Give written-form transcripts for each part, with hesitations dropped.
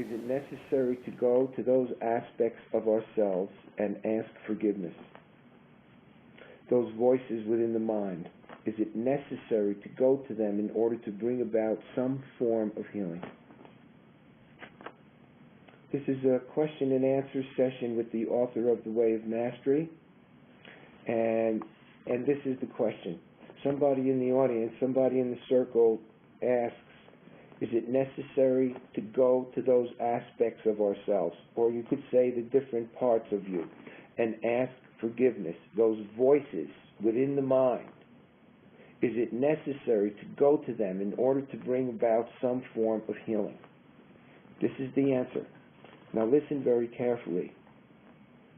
Is it necessary to go to those aspects of ourselves and ask forgiveness? Those voices within the mind, is it necessary to go to them in order to bring about some form of healing? This is a question and answer session with the author of The Way of Mastery, and this is the question. Somebody in the audience, somebody in the circle asks, is it necessary to go to those aspects of ourselves, or you could say the different parts of you, and ask forgiveness, those voices within the mind? Is it necessary to go to them in order to bring about some form of healing? This is the answer. Now listen very carefully.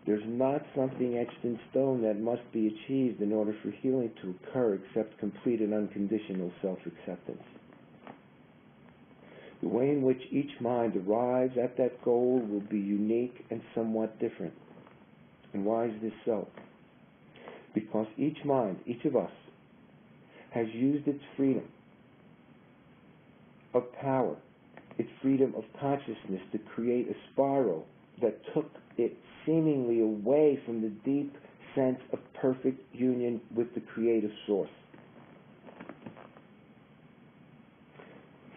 There's not something etched in stone that must be achieved in order for healing to occur except complete and unconditional self-acceptance. The way in which each mind arrives at that goal will be unique and somewhat different. And why is this so? Because each mind, each of us, has used its freedom of power, its freedom of consciousness to create a spiral that took it seemingly away from the deep sense of perfect union with the creative source.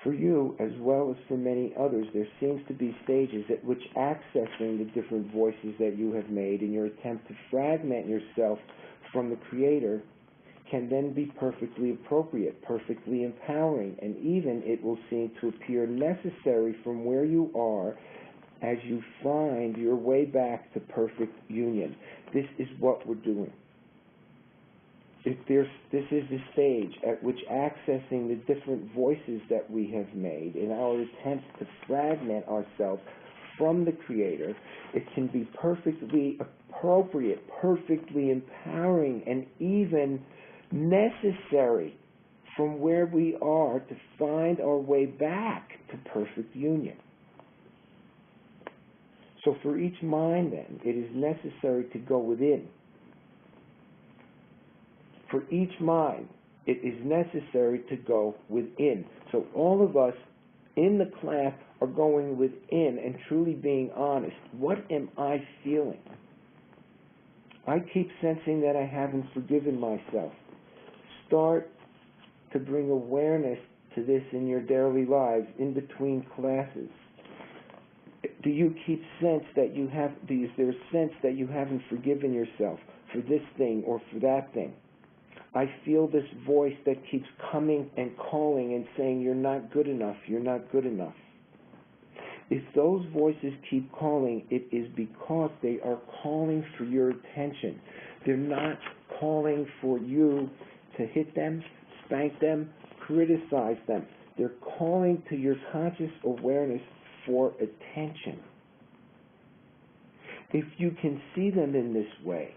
For you, as well as for many others, there seems to be stages at which accessing the different voices that you have made in your attempt to fragment yourself from the Creator can then be perfectly appropriate, perfectly empowering, and even it will seem to appear necessary from where you are as you find your way back to perfect union. This is what we're doing. This is the stage at which accessing the different voices that we have made in our attempts to fragment ourselves from the Creator, it can be perfectly appropriate, perfectly empowering, and even necessary from where we are to find our way back to perfect union. So for each mind, then, it is necessary to go within. For each mind, it is necessary to go within. So all of us in the class are going within and truly being honest. What am I feeling? I keep sensing that I haven't forgiven myself. Start to bring awareness to this in your daily lives, in between classes. Do you keep sense that you have, is there a sense that you haven't forgiven yourself for this thing or for that thing? I feel this voice that keeps coming and calling and saying, you're not good enough, you're not good enough. If those voices keep calling, it is because they are calling for your attention. They're not calling for you to hit them, spank them, criticize them. They're calling to your conscious awareness for attention. If you can see them in this way,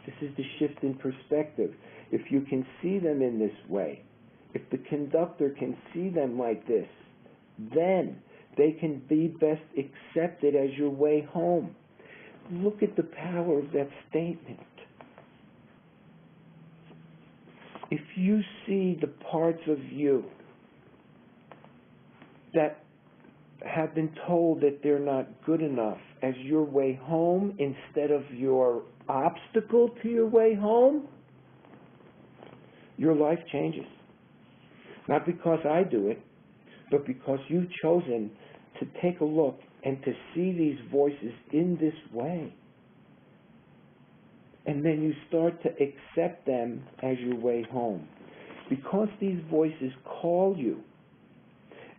this is the shift in perspective. If you can see them in this way, if the conductor can see them like this, then they can be best accepted as your way home. Look at the power of that statement. If you see the parts of you that have been told that they're not good enough as your way home instead of your obstacle to your way home, your life changes. Not because I do it, but because you've chosen to take a look and to see these voices in this way. And then you start to accept them as your way home. Because these voices call you,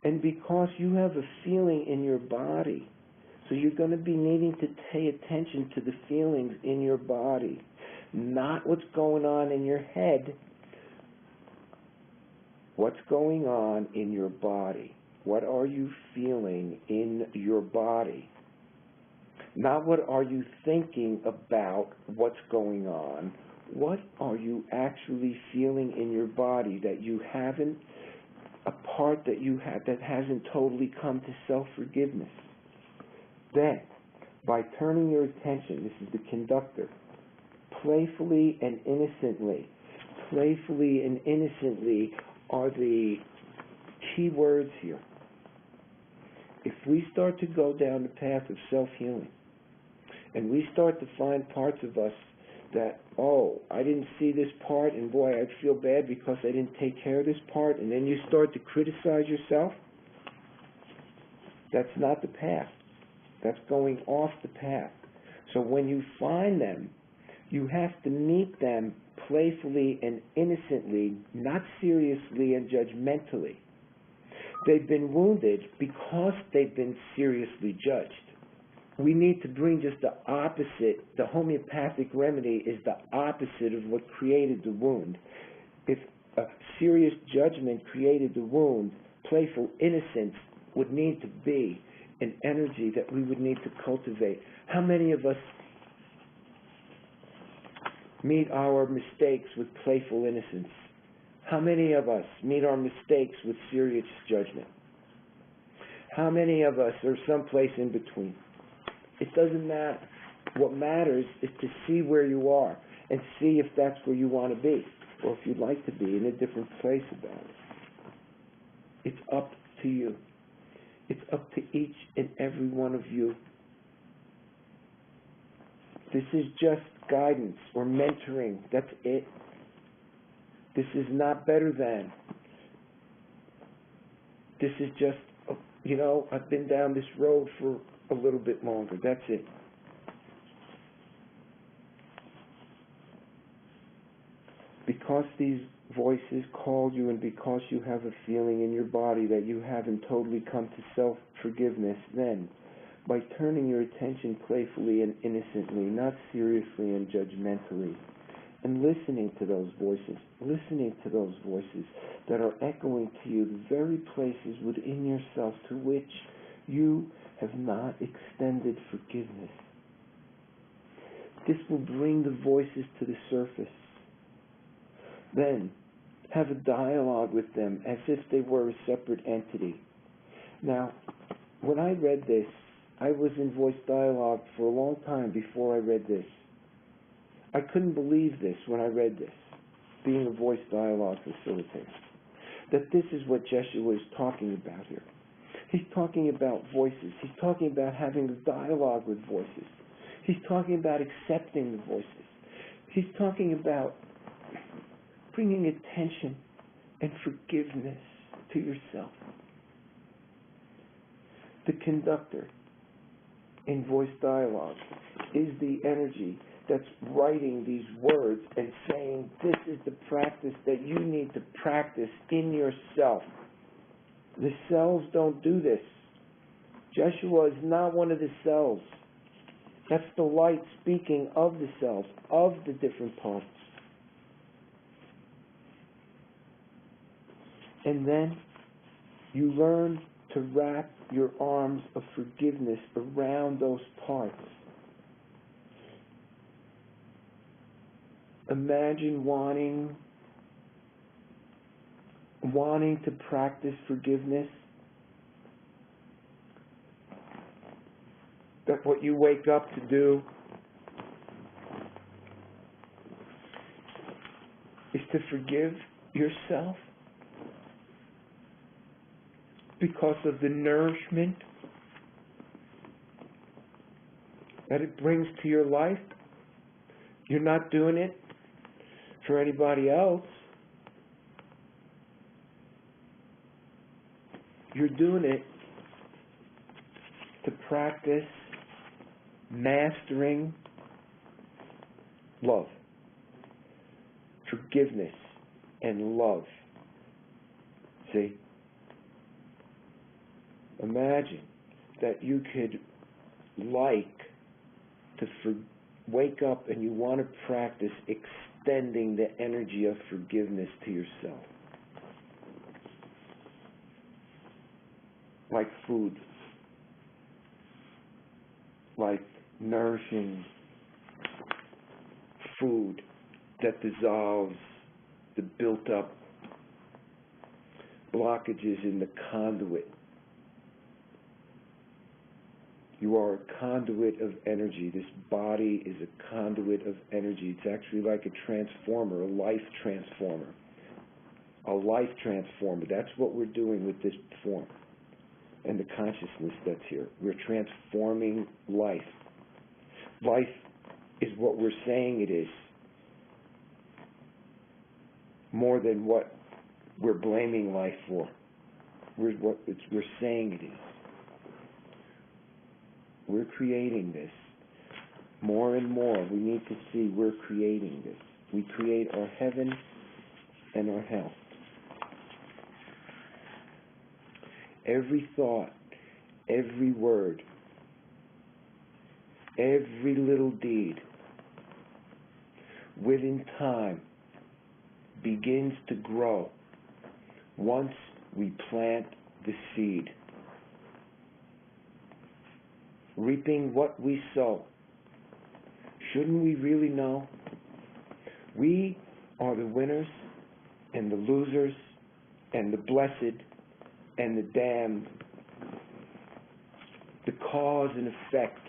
and because you have a feeling in your body, so you're going to be needing to pay attention to the feelings in your body, not what's going on in your head. What's going on in your body? What are you feeling in your body? Not what are you thinking about what's going on. What are you actually feeling in your body that you haven't, a part that you have that hasn't totally come to self-forgiveness? Then, by turning your attention, this is the conductor, playfully and innocently are the key words here. if we start to go down the path of self-healing, and we start to find parts of us that, oh, I didn't see this part, and boy, I feel bad because I didn't take care of this part, and then you start to criticize yourself, that's not the path. That's going off the path. So when you find them, you have to meet them playfully and innocently, not seriously and judgmentally. They've been wounded because they've been seriously judged. We need to bring just the opposite. The homeopathic remedy is the opposite of what created the wound. If a serious judgment created the wound, playful innocence would need to be an energy that we would need to cultivate. How many of us meet our mistakes with playful innocence? How many of us meet our mistakes with serious judgment? How many of us are someplace in between? It doesn't matter. What matters is to see where you are and see if that's where you want to be, or if you'd like to be in a different place about it. It's up to you. It's up to each and every one of you. This is just guidance or mentoring. That's it. This is not better than. This is just, I've been down this road for a little bit longer. That's it. Because these voices called you, and because you have a feeling in your body that you haven't totally come to self-forgiveness, then by turning your attention playfully and innocently, not seriously and judgmentally, and listening to those voices that are echoing to you the very places within yourself to which you have not extended forgiveness. This will bring the voices to the surface. Then, have a dialogue with them as if they were a separate entity. Now, when I read this, I was in voice dialogue for a long time before I read this. I couldn't believe this when I read this, being a voice dialogue facilitator, that this is what Jeshua is talking about here. He's talking about voices. He's talking about having a dialogue with voices. He's talking about accepting the voices. He's talking about bringing attention and forgiveness to yourself. The conductor in voice dialogue is the energy that's writing these words and saying, this is the practice that you need to practice in yourself. The selves don't do this. Jeshua is not one of the selves. That's the light speaking of the selves, of the different parts. And then you learn to wrap your arms of forgiveness around those parts. Imagine wanting to practice forgiveness. That what you wake up to do is to forgive yourself because of the nourishment that it brings to your life. You're not doing it for anybody else. You're doing it to practice mastering love, forgiveness, and love. See? Imagine that you could wake up and you want to practice extending the energy of forgiveness to yourself. Like food. Like nourishing food that dissolves the built-up blockages in the conduit. You are a conduit of energy. This body is a conduit of energy. It's actually like a transformer, a life transformer. A life transformer. That's what we're doing with this form. and the consciousness that's here. We're transforming life. Life is what we're saying it is, more than what we're blaming life for. We're saying it is. We're creating this. More and more, we need to see we're creating this. We create our heaven and our hell. Every thought, every word, every little deed, within time, begins to grow once we plant the seed. Reaping what we sow. Shouldn't we really know? We are the winners and the losers and the blessed and the damned. The cause and effect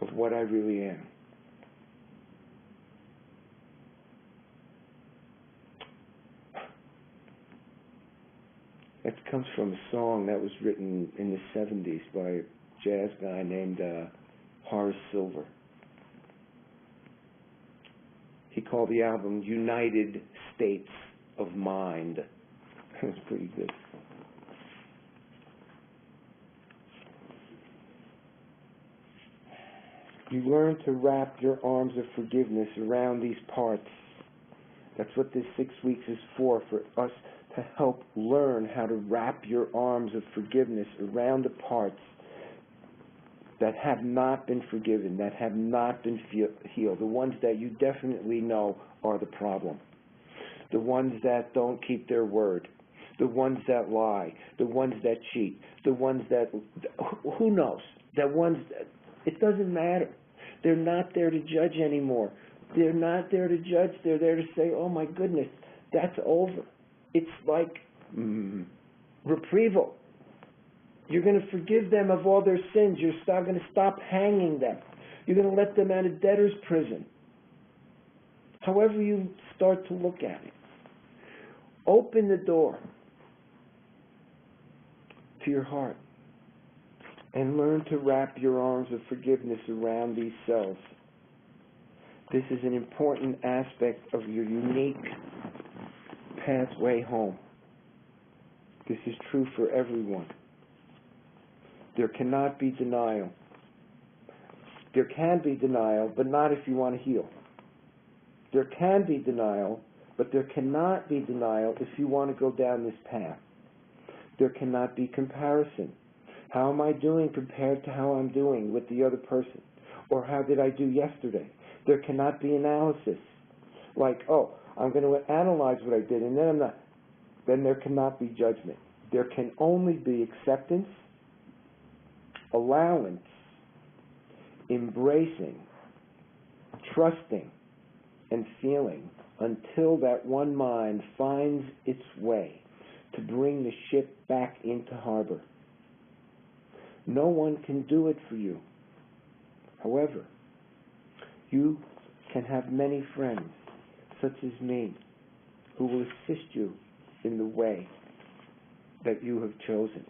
of what I really am. That comes from a song that was written in the 70s by a jazz guy named Horace Silver. He called the album United States of Mind. It was pretty good. You learn to wrap your arms of forgiveness around these parts. That's what this 6 weeks is for us to help learn how to wrap your arms of forgiveness around the parts that have not been forgiven, that have not been healed, the ones that you definitely know are the problem, the ones that don't keep their word, the ones that lie, the ones that cheat, the ones that, who knows, the ones that, it doesn't matter. They're not there to judge anymore. They're not there to judge. They're there to say, oh my goodness, that's over. It's like reprieval. You're going to forgive them of all their sins. You're going to stop hanging them. You're going to let them out of debtor's prison. However you start to look at it. Open the door to your heart and learn to wrap your arms of forgiveness around these cells. This is an important aspect of your unique pathway home. This is true for everyone. There cannot be denial. There can be denial, but not if you want to heal. There can be denial, but there cannot be denial if you want to go down this path. There cannot be comparison. How am I doing compared to how I'm doing with the other person? Or how did I do yesterday? There cannot be analysis. Like, oh, I'm going to analyze what I did, and then I'm not. Then there cannot be judgment. There can only be acceptance, allowance, embracing, trusting, and feeling until that one mind finds its way to bring the ship back into harbor. No one can do it for you. However, you can have many friends, such as me, who will assist you in the way that you have chosen.